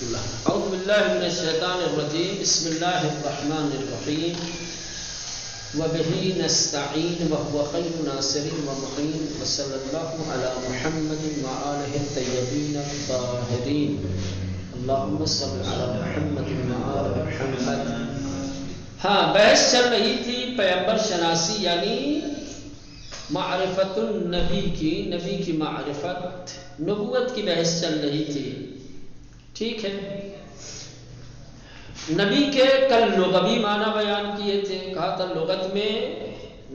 اللہ۔ اعوذ باللہ من الشیطان الرجیم، بسم اللہ الرحمن الرحیم، وبہ نستعین وهو خیر ناصر ومعین، وصلی اللہ علی محمد وآلہ الطیبین الطاہرین، اللہم صل علی محمد وآل محمد۔ ہاں، بحث چل رہی تھی پیغمبر شناسی یعنی معرفت النبی کی، نبی کی معرفت، نبوت کی بحث چل رہی تھی، ٹھیک ہے۔ نبی کے کل لغوی معنی بیان کیے تھے، کہا تھا لغت میں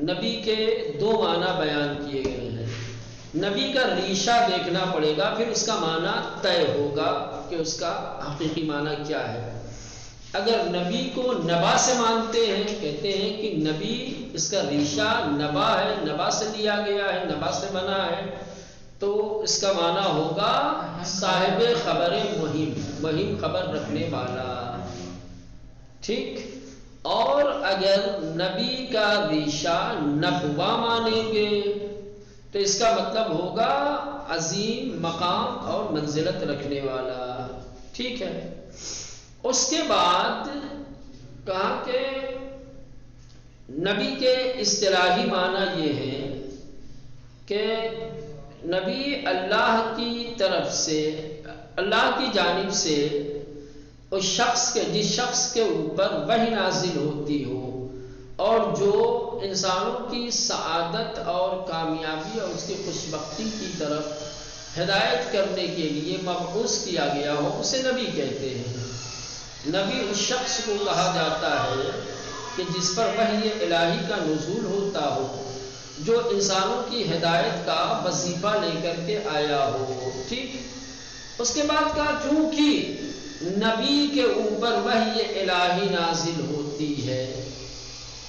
نبی کے دو معنی بیان کیے گئے ہیں۔ نبی کا ریشہ دیکھنا پڑے گا، پھر اس کا معنی طے ہوگا کہ اس کا حقیقی معنی کیا ہے۔ اگر نبی کو نبا سے مانتے ہیں، کہتے ہیں کہ نبی اس کا ریشہ نبا ہے، نبا سے لیا گیا ہے، نبا سے بنا ہے، تو اس کا معنی ہوگا صاحب خبر مہم، مہم خبر رکھنے والا، ٹھیک۔ اور اگر نبی کا ریشہ نبوہ مانیں گے تو اس کا مطلب ہوگا عظیم مقام اور منزلت رکھنے والا، ٹھیک ہے۔ اس کے بعد کہا کہ نبی کے اصطلاحی معنی یہ ہے کہ نبی اللہ کی طرف سے، اللہ کی جانب سے اس شخص کے، جس شخص کے اوپر وحی نازل ہوتی ہو اور جو انسانوں کی سعادت اور کامیابی اور اس کی خوشبختی کی طرف ہدایت کرنے کے لیے مبعوث کیا گیا ہو، اسے نبی کہتے ہیں۔ نبی اس شخص کو کہا جاتا ہے کہ جس پر وحی الہی کا نزول ہوتا ہو، جو انسانوں کی ہدایت کا وظیفہ لے کر کے آیا ہو، ٹھیک۔ اس کے بعد کہا چونکہ نبی کے اوپر وحی الہی نازل ہوتی ہے،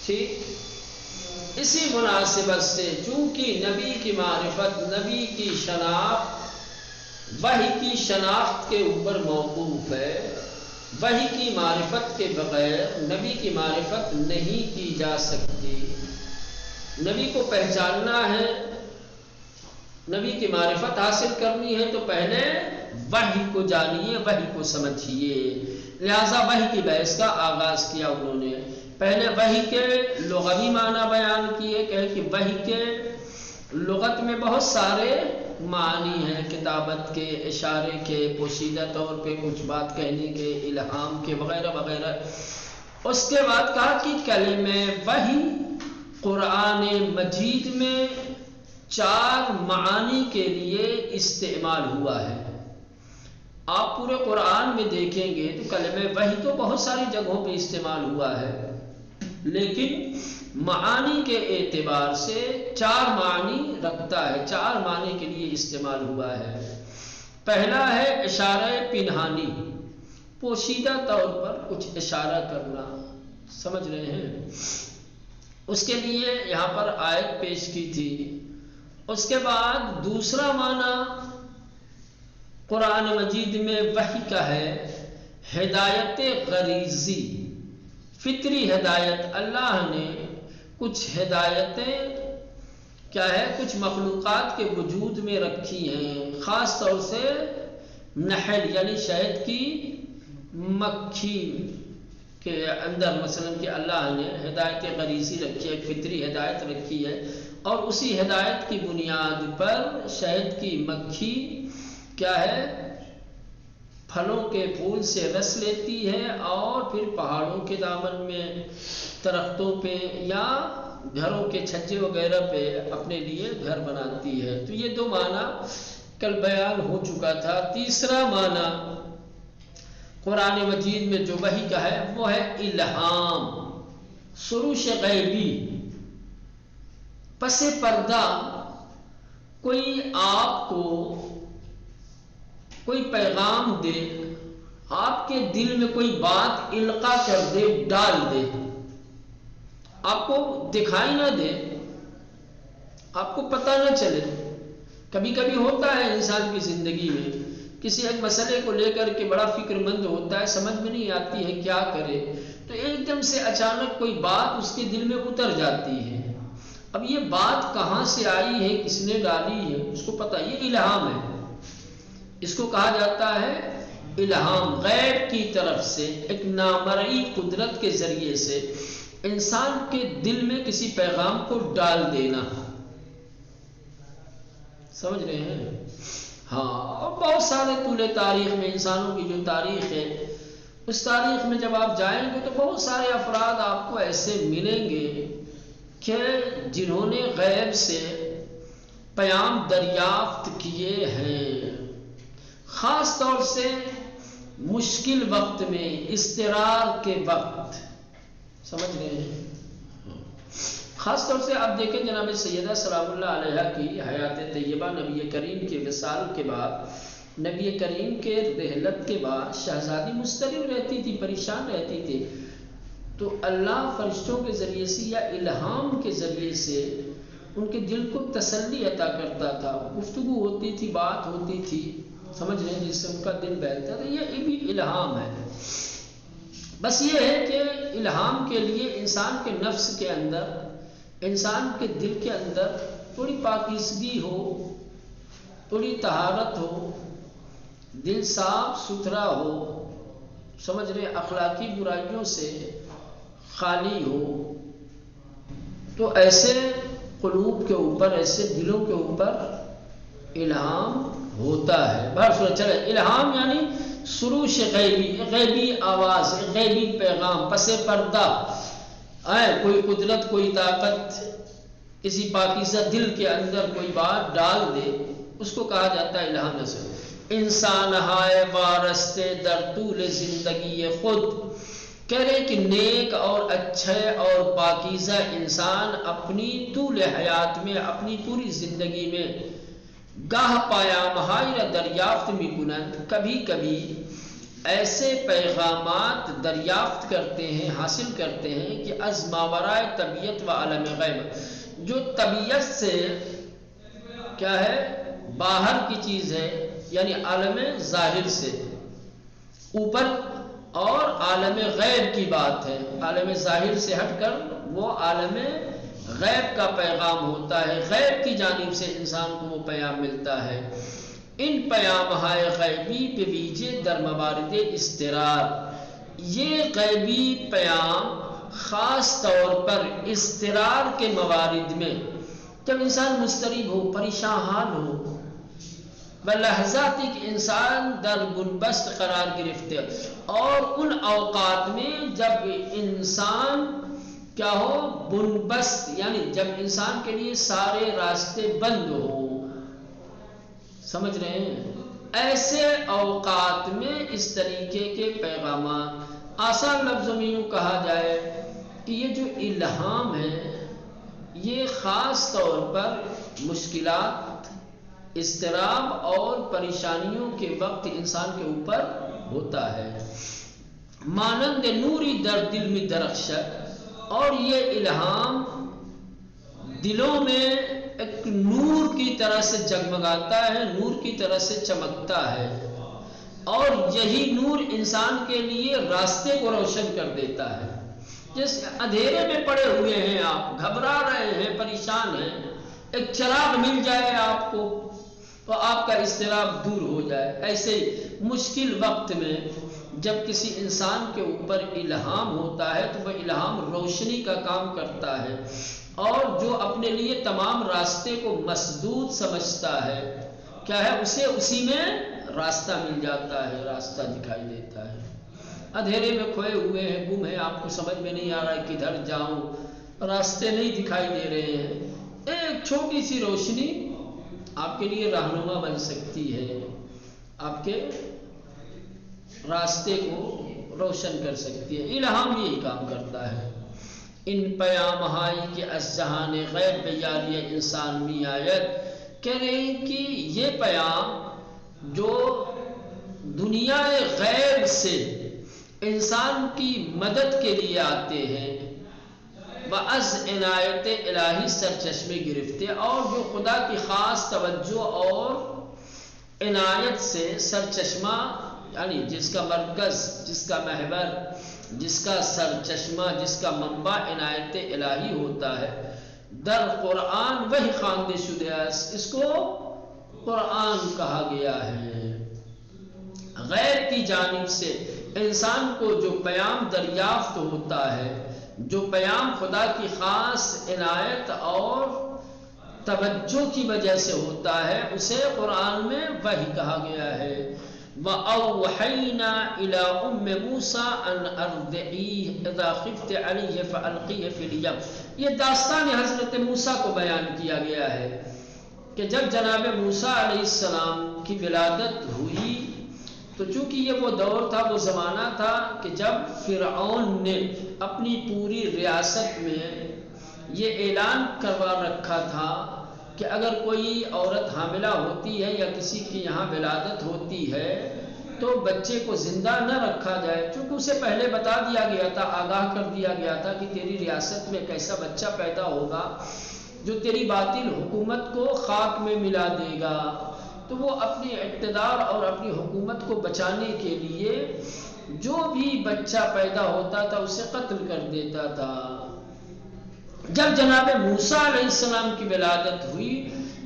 ٹھیک، اسی مناسبت سے چونکہ نبی کی معرفت، نبی کی شناخت وحی کی شناخت کے اوپر موقوف ہے، وحی کی معرفت کے بغیر نبی کی معرفت نہیں کی جا سکتی۔ نبی کو پہچاننا ہے، نبی کی معرفت حاصل کرنی ہے تو پہلے وحی کو جانیے، وحی کو سمجھیے۔ لہذا وحی کی بحث کا آغاز کیا انہوں نے، پہلے وحی کے لغوی معنی بیان کیے، کہے کہ وحی کے لغت میں بہت سارے معنی ہیں، کتابت کے، اشارے کے، پوشیدہ طور پہ کچھ بات کہنے کے، الہام کے، وغیرہ وغیرہ۔ اس کے بعد کہا کہ کلمہ وحی قرآن مجید میں 4 معانی کے لیے استعمال ہوا ہے۔ آپ پورے قرآن میں دیکھیں گے تو کلمہ وحی تو بہت ساری جگہوں پہ استعمال ہوا ہے، لیکن معانی کے اعتبار سے 4 معنی رکھتا ہے، 4 معنی کے لیے استعمال ہوا ہے۔ پہلا ہے اشارہ پنہانی، پوشیدہ طور پر کچھ اشارہ کرنا، سمجھ رہے ہیں؟ اس کے لیے یہاں پر آیت پیش کی تھی۔ اس کے بعد دوسرا معنی قرآن مجید میں وحی کا ہے ہدایت غریزی، فطری ہدایت۔ اللہ نے کچھ ہدایتیں کیا ہے، کچھ مخلوقات کے وجود میں رکھی ہیں، خاص طور سے نحل یعنی شہد کی مکھی کے اندر مثلا کہ اللہ نے ہدایت غریزی رکھی ہے، فطری ہدایت رکھی ہے، اور اسی ہدایت کی بنیاد پر شہد کی مکھی کیا ہے، پھلوں کے پھول سے رس لیتی ہے اور پھر پہاڑوں کے دامن میں، درختوں پہ یا گھروں کے چھجے وغیرہ پہ اپنے لیے گھر بناتی ہے۔ تو یہ 2 معنی کل بیان ہو چکا تھا۔ تیسرا معنی قرآن مجید میں جو وحی کا ہے وہ ہے الہام، سروش غیبی، پس پردہ کوئی آپ کو کوئی پیغام دے، آپ کے دل میں کوئی بات القا کر دے، ڈال دے، آپ کو دکھائی نہ دے، آپ کو پتہ نہ چلے۔ کبھی کبھی ہوتا ہے انسان کی زندگی میں، کسی ایک مسئلے کو لے کر کے بڑا فکر مند ہوتا ہے، سمجھ میں نہیں آتی ہے کیا کرے، تو ایک دم سے اچانک کوئی بات اس کے دل میں اتر جاتی ہے۔ اب یہ بات کہاں سے آئی ہے، کس نے ڈالی ہے، اس کو پتہ، یہ الہام ہے۔ اس کو کہا جاتا ہے الہام غیب کی طرف سے ایک نامرئی قدرت کے ذریعے سے انسان کے دل میں کسی پیغام کو ڈال دینا. سمجھ رہے ہیں؟ ہاں. اور بہت سارے طول تاریخ میں انسانوں کی جو تاریخ ہے اس تاریخ میں جب آپ جائیں گے تو بہت سارے افراد آپ کو ایسے ملیں گے کہ جنہوں نے غیب سے پیام دریافت کیے ہیں، خاص طور سے مشکل وقت میں، اضطرار کے وقت. سمجھ رہے ہیں؟ خاص طور سے آپ دیکھیں جناب سیدہ سلام اللہ علیہ کی حیات طیبہ، نبی کریم کے وصال کے بعد، نبی کریم کے رحلت کے بعد شہزادی مضطرب رہتی تھی، پریشان رہتی تھی. تو اللہ فرشتوں کے ذریعے سے یا الہام کے ذریعے سے ان کے دل کو تسلی عطا کرتا تھا. گفتگو ہوتی تھی، بات ہوتی تھی، سمجھ رہے ہیں، جس سے ان کا دل بہلتا تھا. یہ بھی الہام ہے. بس یہ ہے کہ الہام کے لیے انسان کے نفس کے اندر، انسان کے دل کے اندر تھوڑی پاکیزگی ہو، تھوڑی طہارت ہو، دل صاف ستھرا ہو، سمجھ رہے، اخلاقی برائیوں سے خالی ہو. تو ایسے قلوب کے اوپر، ایسے دلوں کے اوپر الہام ہوتا ہے. بہر چلے، الہام یعنی سروش غیبی، غیبی آواز، غیبی پیغام، پس پردہ، کوئی قدرت، کوئی طاقت کسی پاکیزہ دل کے اندر کوئی بات ڈال دے، اس کو کہا جاتا ہے الہام. سے انسان ہائے وارستے در طول زندگی خود، کہہ رہے کہ نیک اور اچھے اور پاکیزہ انسان اپنی طول حیات میں، اپنی پوری زندگی میں گاہ پایا مہائر دریافت می کنند، کبھی کبھی ایسے پیغامات دریافت کرتے ہیں، حاصل کرتے ہیں کہ از ماورائے طبیعت و عالم غیب، جو طبیعت سے کیا ہے، باہر کی چیز ہے، یعنی عالم ظاہر سے اوپر، اور عالم غیب کی بات ہے. عالم ظاہر سے ہٹ کر وہ عالم غیب کا پیغام ہوتا ہے، غیب کی جانب سے انسان کو وہ پیام ملتا ہے. ان پیام ہائے غیبی پہ ویجے در موارد اضطرار، یہ غیبی پیام خاص طور پر اضطرار کے موارد میں، جب انسان مضطرب ہو، پریشان حال ہو، بلحظات ایک انسان در بنبست قرار گرفتے، اور ان اوقات میں جب انسان کیا ہو، بنبست، یعنی جب انسان کے لیے سارے راستے بند ہو. سمجھ رہے ہیں؟ ایسے اوقات میں اس طریقے کے پیغامات، آسان لفظوں میں یوں کہا جائے کہ یہ جو الہام ہے یہ خاص طور پر مشکلات، اضطراب اور پریشانیوں کے وقت انسان کے اوپر ہوتا ہے. مانند نوری در دل میں درخشت، اور یہ الہام دلوں میں ایک نور کی طرح سے جگمگاتا ہے، نور کی طرح سے چمکتا ہے، اور یہی نور انسان کے لیے راستے کو روشن کر دیتا ہے. جیسے اندھیرے میں پڑے ہوئے ہیں، آپ گھبرا رہے ہیں، پریشان ہیں، ایک چراغ مل جائے آپ کو تو آپ کا اضطراب دور ہو جائے. ایسے مشکل وقت میں جب کسی انسان کے اوپر الہام ہوتا ہے تو وہ الہام روشنی کا کام کرتا ہے، اور جو اپنے لیے تمام راستے کو مسدود سمجھتا ہے، کیا ہے، اسے اسی میں راستہ مل جاتا ہے، راستہ دکھائی دیتا ہے. اندھیرے میں کھوئے ہوئے ہیں، گم ہیں، آپ کو سمجھ میں نہیں آ رہا ہے کدھر جاؤں، راستے نہیں دکھائی دے رہے ہیں، ایک چھوٹی سی روشنی آپ کے لیے رہنما بن سکتی ہے، آپ کے راستے کو روشن کر سکتی ہے. الہام یہی کام کرتا ہے. ان پیام ہائی کے از جہان غیب بیاری انسان می آیت، کہہ رہے ہیں کہ یہ پیام جو دنیا غیب سے انسان کی مدد کے لیے آتے ہیں، وَأَز عنایت الہی سرچشمے گرفتے، اور جو خدا کی خاص توجہ اور عنایت سے سرچشمہ، یعنی جس کا مرکز، جس کا محور، جس کا سرچشمہ، جس کا منبع عنایت الہی ہوتا ہے، در قرآن وہی خواندے شدہ، اس کو قرآن کہا گیا ہے. غیر کی جانب سے انسان کو جو پیام دریافت ہوتا ہے، جو پیام خدا کی خاص عنایت اور توجہ کی وجہ سے ہوتا ہے، اسے قرآن میں وحی کہا گیا ہے۔ وَأَوْحَيْنَا إِلَىٰ أُمِّ مُوسَىٰ أَنْ أَرْضِعِيهِ إِذَا خِفْتِ عَلَيْهِ فَأَلْقِيهِ فِي الْيَمِّ۔ یہ داستان حضرت موسیٰ کو بیان کیا گیا ہے کہ جب جناب موسیٰ علیہ السلام کی ولادت ہوئی تو چونکہ یہ وہ دور تھا، وہ زمانہ تھا کہ جب فرعون نے اپنی پوری ریاست میں یہ اعلان کروا رکھا تھا کہ اگر کوئی عورت حاملہ ہوتی ہے یا کسی کی یہاں ولادت ہوتی ہے تو بچے کو زندہ نہ رکھا جائے، چونکہ اسے پہلے بتا دیا گیا تھا، آگاہ کر دیا گیا تھا کہ تیری ریاست میں کیسا بچہ پیدا ہوگا جو تیری باطل حکومت کو خاک میں ملا دے گا۔ تو وہ اپنی اقتدار اور اپنی حکومت کو بچانے کے لیے جو بھی بچہ پیدا ہوتا تھا اسے قتل کر دیتا تھا۔ جب جناب موسیٰ علیہ السلام کی ولادت ہوئی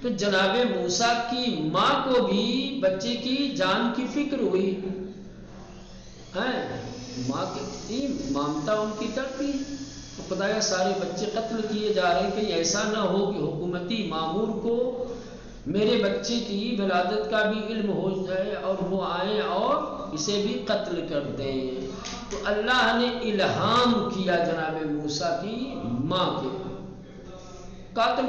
تو جناب موسیٰ کی ماں کو بھی بچے کی جان کی فکر ہوئی، ماں کی مامتا ان کی تڑپی، خدایا سارے بچے قتل کیے جا رہے ہیں، کہ ایسا نہ ہو کہ حکومتی مامور کو میرے بچے کی ولادت کا بھی علم ہو جائے اور وہ آئیں اور اسے بھی قتل کر دیں۔ تو اللہ نے الہام کیا جناب موسیٰ کی ماں کے، قاتل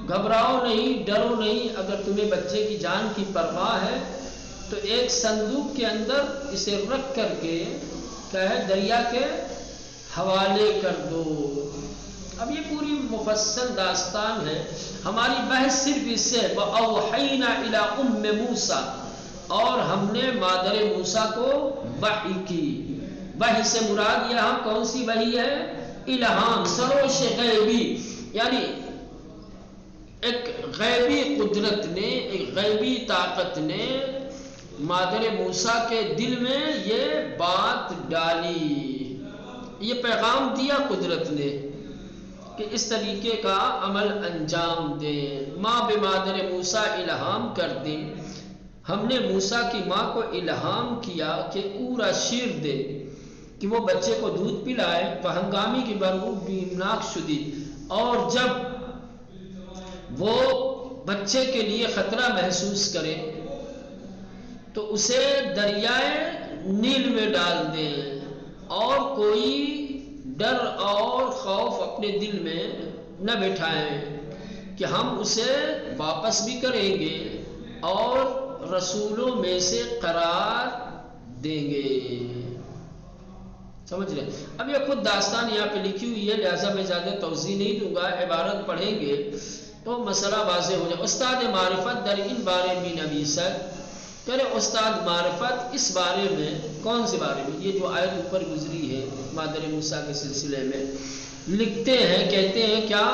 گھبراؤ نہیں، ڈرو نہیں، اگر تمہیں بچے کی جان کی پرواہ ہے تو ایک صندوق کے اندر اسے رکھ کر کے کیا ہے دریا کے حوالے کر دو۔ اب یہ پوری مفصل داستان ہے، ہماری بحث صرف اس سے وَأَوْحَيْنَا إِلَىٰ أُمِّ مُوسَىٰ، اور ہم نے مادر موسیٰ کو وحی کی۔ وحی سے مراد یہاں کون سی وحی ہے؟ الہام، سروش غیبی، یعنی ایک غیبی قدرت نے، ایک غیبی طاقت نے مادر موسیٰ کے دل میں یہ بات ڈالی، یہ پیغام دیا قدرت نے کہ اس طریقے کا عمل انجام دیں۔ ماں بے مادر موسیٰ الہام کر دیں، ہم نے موسیٰ کی ماں کو الہام کیا کہ پورا شیر دے کہ وہ بچے کو دودھ پلائے، بہنگامی کی برو بیمناک شدید، اور جب وہ بچے کے لیے خطرہ محسوس کرے تو اسے دریائے نیل میں ڈال دیں، اور کوئی ڈر اور خوف اپنے دل میں نہ بٹھائیں کہ ہم اسے واپس بھی کریں گے اور رسولوں میں سے قرار دیں گے۔ سمجھ رہے؟ اب یہ خود داستان یہاں پہ لکھی ہوئی ہے، لہذا میں زیادہ توضیح نہیں دوں گا، عبارت پڑھیں گے تو مسئلہ واضح ہو جائے۔ استاد معرفت در ان بارے میں نویسد، کرے استاد معرفت اس بارے میں، کون سے بارے میں؟ یہ جو آیت اوپر گزری ہے مادر موسیٰ کے سلسلے میں، لکھتے ہیں، کہتے ہیں کیا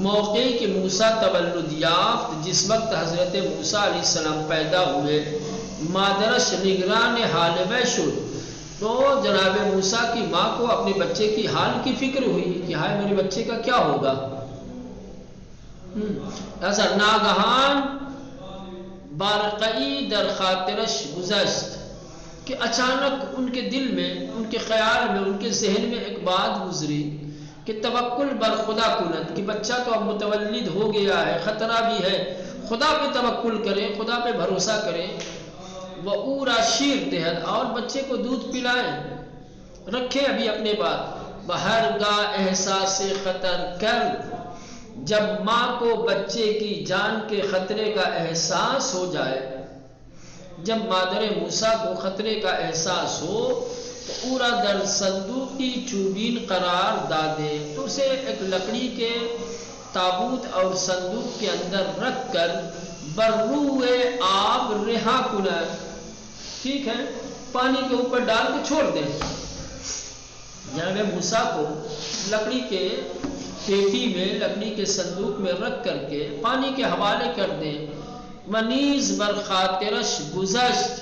موقع کہ موسیٰ تولد یافت، جس وقت حضرت موسیٰ علیہ السلام پیدا ہوئے، مادرش نگران حال میں شد، تو جناب موسیٰ کی ماں کو اپنے بچے کی حال کی فکر ہوئی کہ ہائے میرے بچے کا کیا ہوگا۔ ایسا ناگہان بارقعی در خاطرش گزشت، کہ اچانک ان کے دل میں، ان کے خیال میں، ان کے ذہن میں ایک بات گزری کہ توکل بر خدا کنت، کہ بچہ تو اب متولد ہو گیا ہے، خطرہ بھی ہے، خدا پہ توکل کریں، خدا پہ بھروسہ کریں، وہ اورا شیر دہد، اور بچے کو دودھ پلائیں، رکھیں ابھی اپنے پاس۔ بہرگاہ احساس خطر کر، جب ماں کو بچے کی جان کے خطرے کا احساس ہو جائے، جب مادر موسیٰ کو خطرے کا احساس ہو تو اورا در صندوق کی چوبین قرار دادے، تو اسے ایک لکڑی کے تابوت اور صندوق کے اندر رکھ کر بروئے آب رہا کنر، ٹھیک ہے، پانی کے اوپر ڈال کے چھوڑ دیں۔ جناب موسیٰ کو لکڑی کے پیٹی میں، لکڑی کے صندوق میں رکھ کر کے پانی کے حوالے کر دیں۔ منیز بر خاطرش گزشت،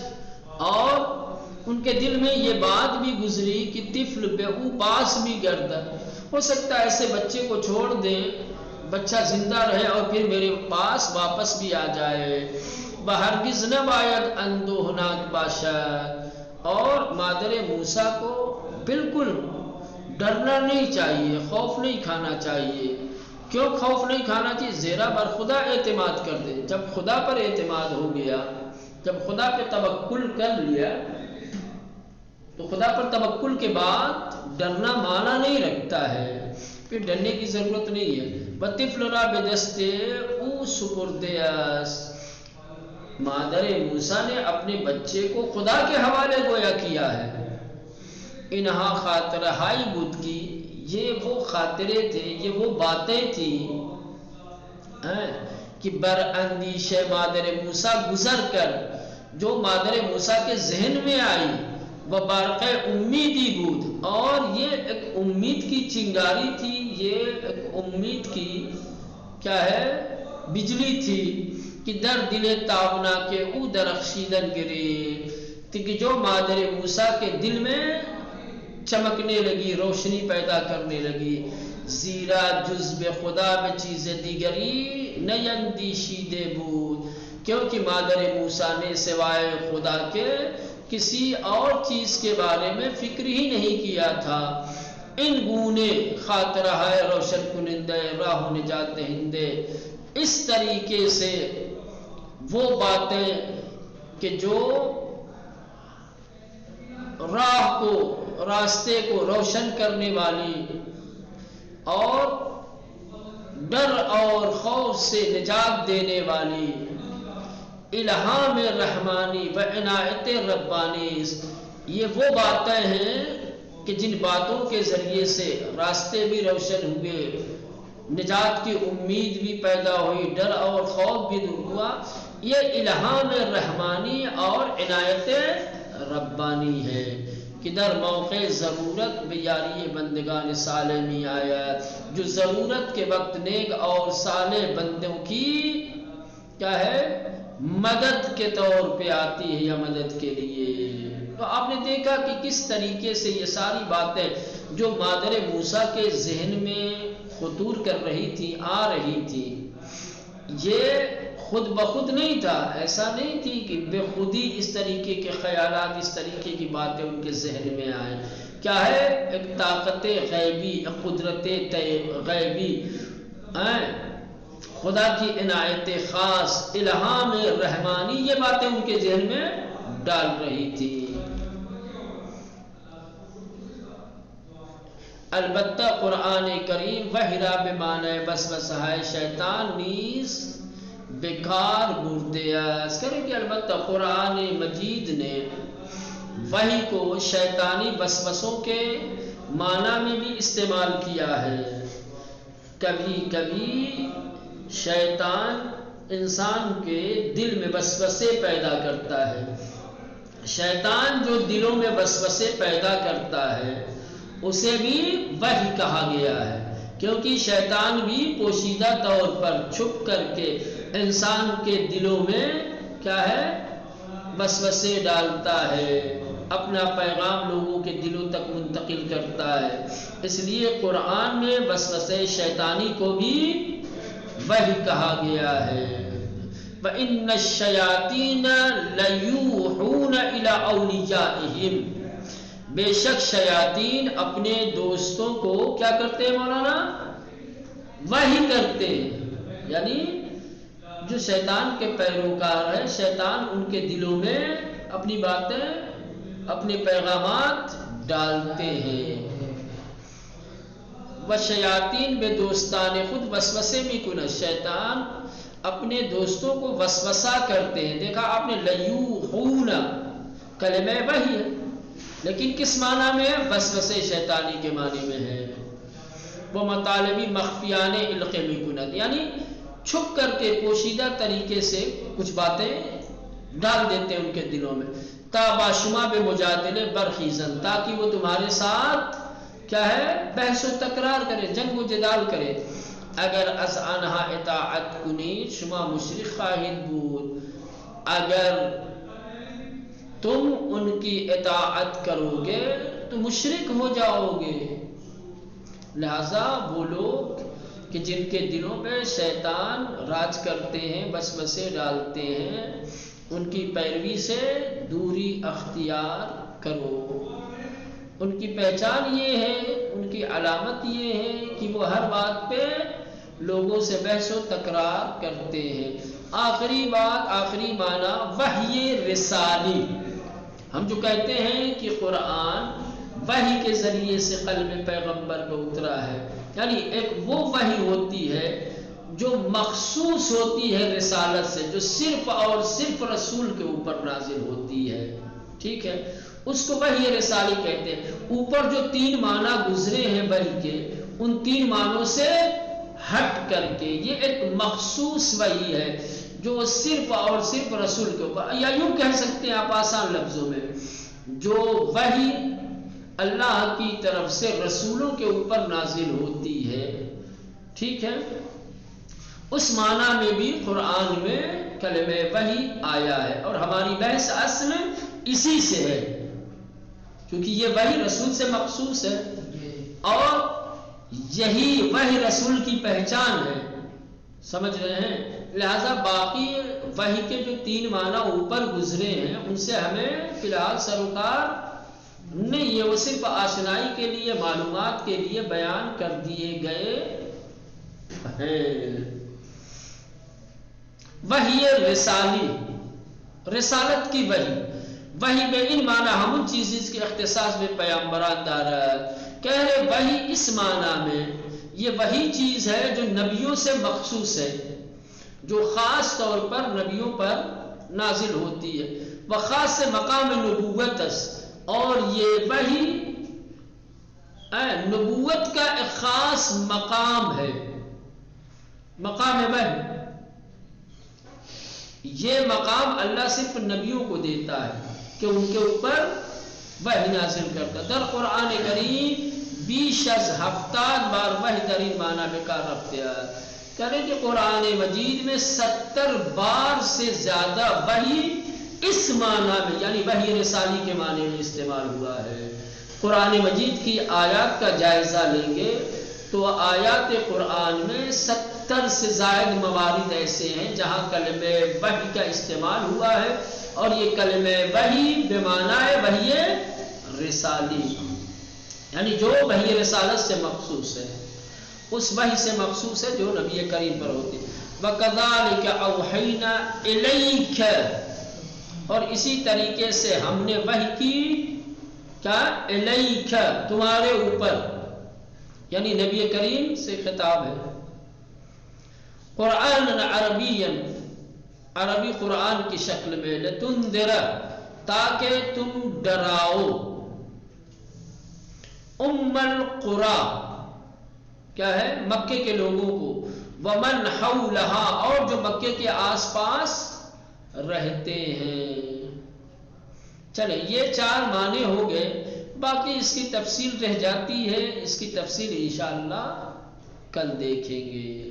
اور ان کے دل میں یہ بات بھی گزری کہ طفل بے او پاس بھی گردد، ہو سکتا ہے ایسے بچے کو چھوڑ دیں، بچہ زندہ رہے اور پھر میرے پاس واپس بھی آ جائے۔ بہرگز نہ باید اندوہناک باشد، اور مادر موسیٰ کو بالکل ڈرنا نہیں چاہیے، خوف نہیں کھانا چاہیے۔ کیوں خوف نہیں کھانا چاہیے؟ زیرا بر خدا اعتماد کر دے۔ جب خدا پر اعتماد ہو گیا، جب خدا پہ توکل کر لیا، تو خدا پر توکل کے بعد ڈرنا معنی نہیں رکھتا ہے، پھر ڈرنے کی ضرورت نہیں ہے۔ بطفل را بدستے او سپردیس، مادر موسیٰ نے اپنے بچے کو خدا کے حوالے گویا کیا ہے۔ انہا خاطرہائی بدھ کی، یہ وہ خاطرے تھے، یہ وہ باتیں تھیں کہ بر اندیش مادر موسیٰ گزر کر جو مادر موسیٰ کے ذہن میں آئی، وہ برق امیدی بود، اور یہ ایک امید کی چنگاری تھی، یہ ایک امید کی کیا ہے بجلی تھی کہ در دل تابنا کے او درخشیدن گرے، کہ جو مادر موسیٰ کے دل میں چمکنے لگی، روشنی پیدا کرنے لگی۔ زیرا جزب خدا میں چیز دیگری نیندیشیدے بود، کیونکہ مادر موسیٰ نے سوائے خدا کے کسی اور چیز کے بارے میں فکر ہی نہیں کیا تھا۔ ان گونے خاطرہ ہے روشن کنندے راہ نجات ہندے، اس طریقے سے وہ باتیں کہ جو راہ کو، راستے کو روشن کرنے والی اور ڈر اور خوف سے نجات دینے والی، الہام رحمانی و عنایت ربانی، یہ وہ باتیں ہیں کہ جن باتوں کے ذریعے سے راستے بھی روشن ہوئے، نجات کی امید بھی پیدا ہوئی، ڈر اور خوف بھی دور ہوا۔ یہ الہام رحمانی اور عنایت ربانی ہے کہ در موقع ضرورت بیاری بندگان صالح میں آیا، جو ضرورت کے وقت نیک اور صالح بندوں کی کیا ہے مدد کے طور پہ آتی ہے، یا مدد کے لیے۔ تو آپ نے دیکھا کہ کس طریقے سے یہ ساری باتیں جو مادر موسیٰ کے ذہن میں خطور کر رہی تھی، آ رہی تھی، یہ خود بخود نہیں تھا، ایسا نہیں تھی کہ بے خودی اس طریقے کے خیالات، اس طریقے کی باتیں ان کے ذہن میں آئیں۔ کیا ہے ایک طاقت غیبی، ایک قدرت غیبی، خدا کی عنایت خاص، الہام رحمانی، یہ باتیں ان کے ذہن میں ڈال رہی تھی۔ البتہ قرآن کریم وحیرہ بمعنی وسوسہ ہے، شیطان نیز بیکار بردیاس کریں کہ البتہ قرآن مجید نے وحی کو شیطانی وسوسوں کے معنی میں بھی استعمال کیا ہے۔ کبھی کبھی شیطان انسان کے دل میں وسوسے پیدا کرتا ہے۔ شیطان جو دلوں میں وسوسے پیدا کرتا ہے اسے بھی وحی کہا گیا ہے، کیونکہ شیطان بھی پوشیدہ طور پر چھپ کر کے انسان کے دلوں میں کیا ہے وسوسے ڈالتا ہے، اپنا پیغام لوگوں کے دلوں تک منتقل کرتا ہے۔ اس لیے قرآن میں وسوسے شیطانی کو بھی وحی کہا گیا ہے۔ وَإِنَّ الشَّيَاطِينَ لَيُوحُونَ إِلَىٰ أَوْلِيَائِهِمْ، بے شک شیاطین اپنے دوستوں کو کیا کرتے ہیں مولانا؟ وحی کرتے ہیں، یعنی جو شیطان کے پیروکار ہیں، شیطان ان کے دلوں میں اپنی باتیں، اپنے پیغامات ڈالتے ہیں۔ وَشَيَاطِينَ بے دوستان خود وسوسے میں کن، شیطان اپنے دوستوں کو وسوسہ کرتے ہیں۔ دیکھا آپ نے لیوحون کلمہ وحی ہے، لیکن کس معنی میں ہے؟ وسوسے شیطانی کے معنی میں ہے۔ وہ مطالبی مخفیان القمی کنت، یعنی چھپ کر کے پوشیدہ طریقے سے کچھ باتیں ڈال دیتے ہیں ان کے دلوں میں۔ تا باشما بے مجادلے برخیزن، تاکہ وہ تمہارے ساتھ کیا ہے بحث و تکرار کرے، جنگ و جدال کرے۔ اگر از آنہا اطاعت کنید شما مشرک خواہد بود، اگر تم ان کی اطاعت کرو گے تو مشرک ہو جاؤ گے۔ لہذا وہ لوگ کہ جن کے دلوں میں شیطان راج کرتے ہیں، وسوسے ڈالتے ہیں، ان کی پیروی سے دوری اختیار کرو۔ ان کی پہچان یہ ہے، ان کی علامت یہ ہے کہ وہ ہر بات پہ لوگوں سے بحث و تکرار کرتے ہیں۔ آخری بات، آخری معنی وحی رسالی۔ ہم جو کہتے ہیں کہ قرآن وحی کے ذریعے سے قلب پیغمبر کو اترا ہے، یعنی ایک وہ وحی ہوتی ہے جو مخصوص ہوتی ہے رسالت سے، جو صرف اور صرف رسول کے اوپر نازل ہوتی ہے، ٹھیک ہے، اس کو وحی رسالی کہتے ہیں۔ اوپر جو 3 معنی گزرے ہیں وحی کے، ان 3 معنوں سے ہٹ کر کے یہ ایک مخصوص وحی ہے جو صرف اور صرف رسول کے اوپر، یا یوں کہہ سکتے ہیں آپ آسان لفظوں میں، جو وحی اللہ کی طرف سے رسولوں کے اوپر نازل ہوتی ہے، ٹھیک ہے، اس معنی میں بھی قرآن میں کلمہ وحی آیا ہے، اور ہماری بحث اصل اسی سے ہے، کیونکہ یہ وحی رسول سے مخصوص ہے اور یہی وحی رسول کی پہچان ہے، سمجھ رہے ہیں؟ لہذا باقی وحی کے جو 3 معنی اوپر گزرے ہیں ان سے ہمیں فی الحال سروکار نہیں ہے، وہ صرف آشنائی کے لیے، معلومات کے لیے بیان کر دیے گئے ہیں۔ وحی رسالی، رسالت کی وحی، وحی میں ان معنی ہم ان چیز کے اختصاص میں پیامبران دارا کہہ رہے، وحی اس معنی میں یہ وہی چیز ہے جو نبیوں سے مخصوص ہے، جو خاص طور پر نبیوں پر نازل ہوتی ہے، وہ خاص مقام نبوت، اور یہ وحی نبوت کا ایک خاص مقام ہے، مقام وحی، یہ مقام اللہ صرف نبیوں کو دیتا ہے کہ ان کے اوپر وحی نازل کرتا۔ در قرآن کریم بیش از 70 بار وحی ترین معنی میں کار رفتے ہیں، کریں کہ قرآن مجید میں 70 بار سے زیادہ وحی اس معنی میں، یعنی وحی رسالی کے معنی میں استعمال ہوا ہے۔ قرآن مجید کی آیات کا جائزہ لیں گے تو آیات قرآن میں 70 سے زائد موارد ایسے ہیں جہاں کلمہ وحی کا استعمال ہوا ہے، اور یہ کلمہ وحی بمعنی وحی رسالی، یعنی جو وحی رسالت سے مخصوص ہے، اس وحی سے مخصوص ہے جو نبی کریم پر ہوتی ہے۔ وَكَذَلِكَ أَوْحَيْنَا إِلَيْكَ، اور اسی طریقے سے ہم نے وحی کی کیا، الیک، تمہارے اوپر، یعنی نبی کریم سے خطاب ہے، قرآن عربی، عربی قرآن کی شکل میں، لتنذر، تاکہ تم ڈراؤ، ام القری، کیا ہے، مکے کے لوگوں کو، ومن حولہا، اور جو مکے کے آس پاس رہتے ہیں۔ چلے یہ 4 معنی ہو گئے، باقی اس کی تفصیل رہ جاتی ہے، اس کی تفصیل انشاءاللہ کل دیکھیں گے۔